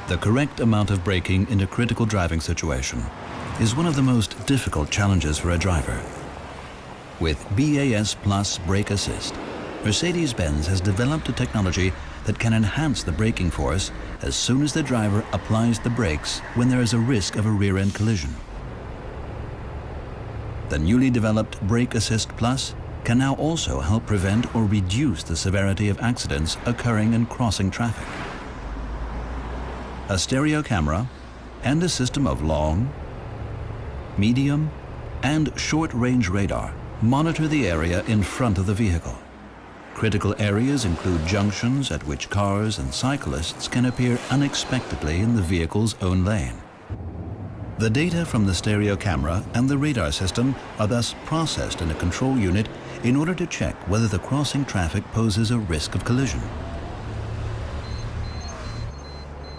The correct amount of braking in a critical driving situation is one of the most difficult challenges for a driver. With BAS Plus Brake Assist, Mercedes-Benz has developed a technology that can enhance the braking force as soon as the driver applies the brakes when there is a risk of a rear-end collision. The newly developed Brake Assist Plus can now also help prevent or reduce the severity of accidents occurring in crossing traffic. A stereo camera and a system of long, medium, and short-range radar monitor the area in front of the vehicle. Critical areas include junctions at which cars and cyclists can appear unexpectedly in the vehicle's own lane. The data from the stereo camera and the radar system are thus processed in a control unit in order to check whether the crossing traffic poses a risk of collision.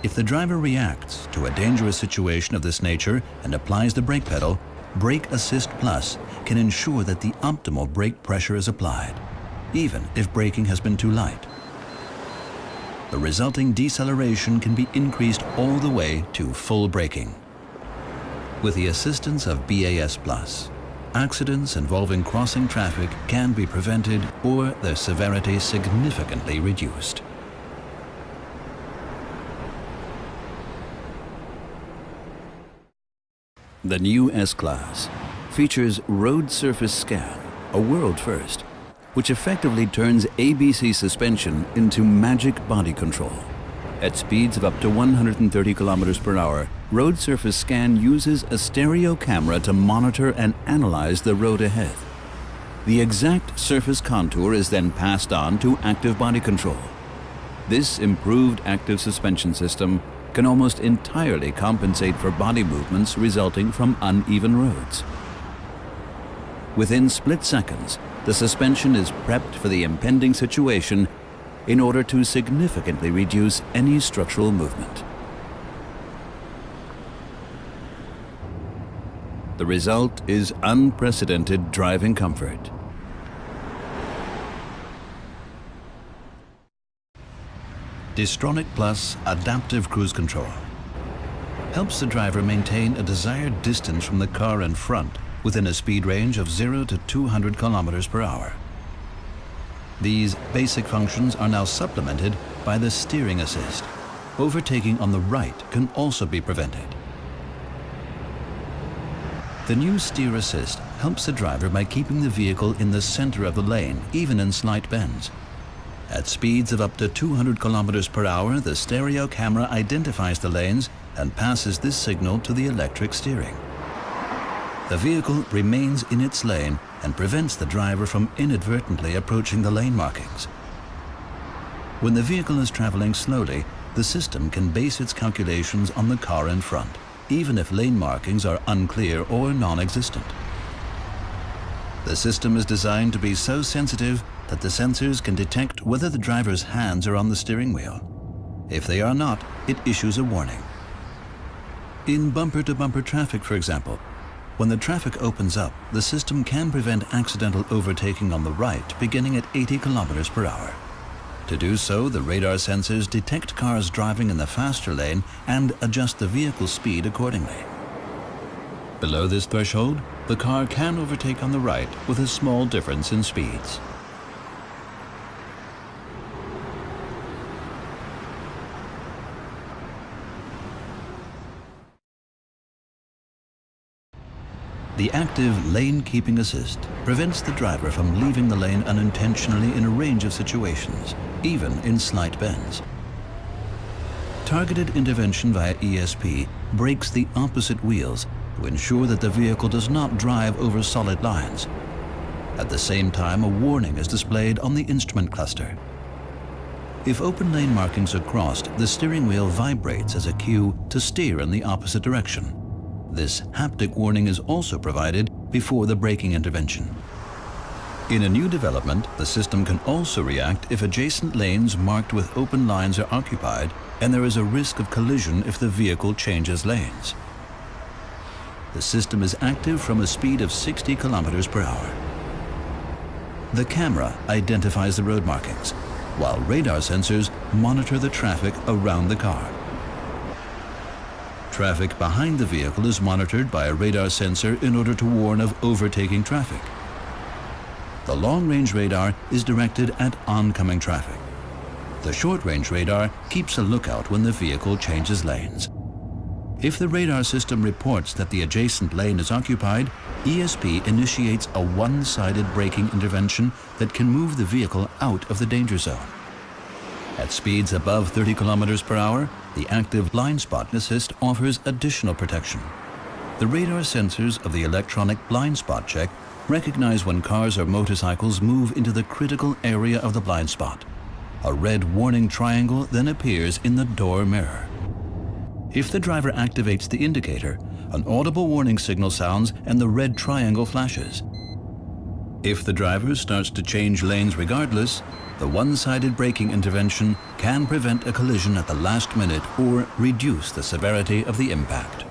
If the driver reacts to a dangerous situation of this nature and applies the brake pedal, Brake Assist Plus can ensure that the optimal brake pressure is applied, even if braking has been too light. The resulting deceleration can be increased all the way to full braking. With the assistance of BAS Plus, accidents involving crossing traffic can be prevented or their severity significantly reduced. The new S-Class features Road Surface Scan, a world first, which effectively turns ABC suspension into magic body control. At speeds of up to 130 kilometers per hour, Road Surface Scan uses a stereo camera to monitor and analyze the road ahead. The exact surface contour is then passed on to active body control. This improved active suspension system can almost entirely compensate for body movements resulting from uneven roads. Within split seconds, the suspension is prepped for the impending situation in order to significantly reduce any structural movement. The result is unprecedented driving comfort. Distronic Plus Adaptive Cruise Control helps the driver maintain a desired distance from the car in front within a speed range of 0 to 200 kilometers per hour. These basic functions are now supplemented by the steering assist. Overtaking on the right can also be prevented. The new Steer Assist helps the driver by keeping the vehicle in the center of the lane, even in slight bends. At speeds of up to 200 kilometers per hour, the stereo camera identifies the lanes and passes this signal to the electric steering. The vehicle remains in its lane and prevents the driver from inadvertently approaching the lane markings. When the vehicle is traveling slowly, the system can base its calculations on the car in front, even if lane markings are unclear or non-existent. The system is designed to be so sensitive that the sensors can detect whether the driver's hands are on the steering wheel. If they are not, it issues a warning. In bumper-to-bumper traffic, for example, when the traffic opens up, the system can prevent accidental overtaking on the right beginning at 80 kilometers per hour. To do so, the radar sensors detect cars driving in the faster lane and adjust the vehicle's speed accordingly. Below this threshold, the car can overtake on the right with a small difference in speeds. The active lane keeping assist prevents the driver from leaving the lane unintentionally in a range of situations, even in slight bends. Targeted intervention via ESP brakes the opposite wheels to ensure that the vehicle does not drive over solid lines. At the same time, a warning is displayed on the instrument cluster. If open lane markings are crossed, the steering wheel vibrates as a cue to steer in the opposite direction. This haptic warning is also provided before the braking intervention. In a new development, the system can also react if adjacent lanes marked with open lines are occupied and there is a risk of collision if the vehicle changes lanes. The system is active from a speed of 60 kilometers per hour. The camera identifies the road markings, while radar sensors monitor the traffic around the car. Traffic behind the vehicle is monitored by a radar sensor in order to warn of overtaking traffic. The long-range radar is directed at oncoming traffic. The short-range radar keeps a lookout when the vehicle changes lanes. If the radar system reports that the adjacent lane is occupied, ESP initiates a one-sided braking intervention that can move the vehicle out of the danger zone. At speeds above 30 kilometers per hour, the active blind spot assist offers additional protection. The radar sensors of the electronic blind spot check recognize when cars or motorcycles move into the critical area of the blind spot. A red warning triangle then appears in the door mirror. If the driver activates the indicator, an audible warning signal sounds and the red triangle flashes. If the driver starts to change lanes regardless, the one-sided braking intervention can prevent a collision at the last minute or reduce the severity of the impact.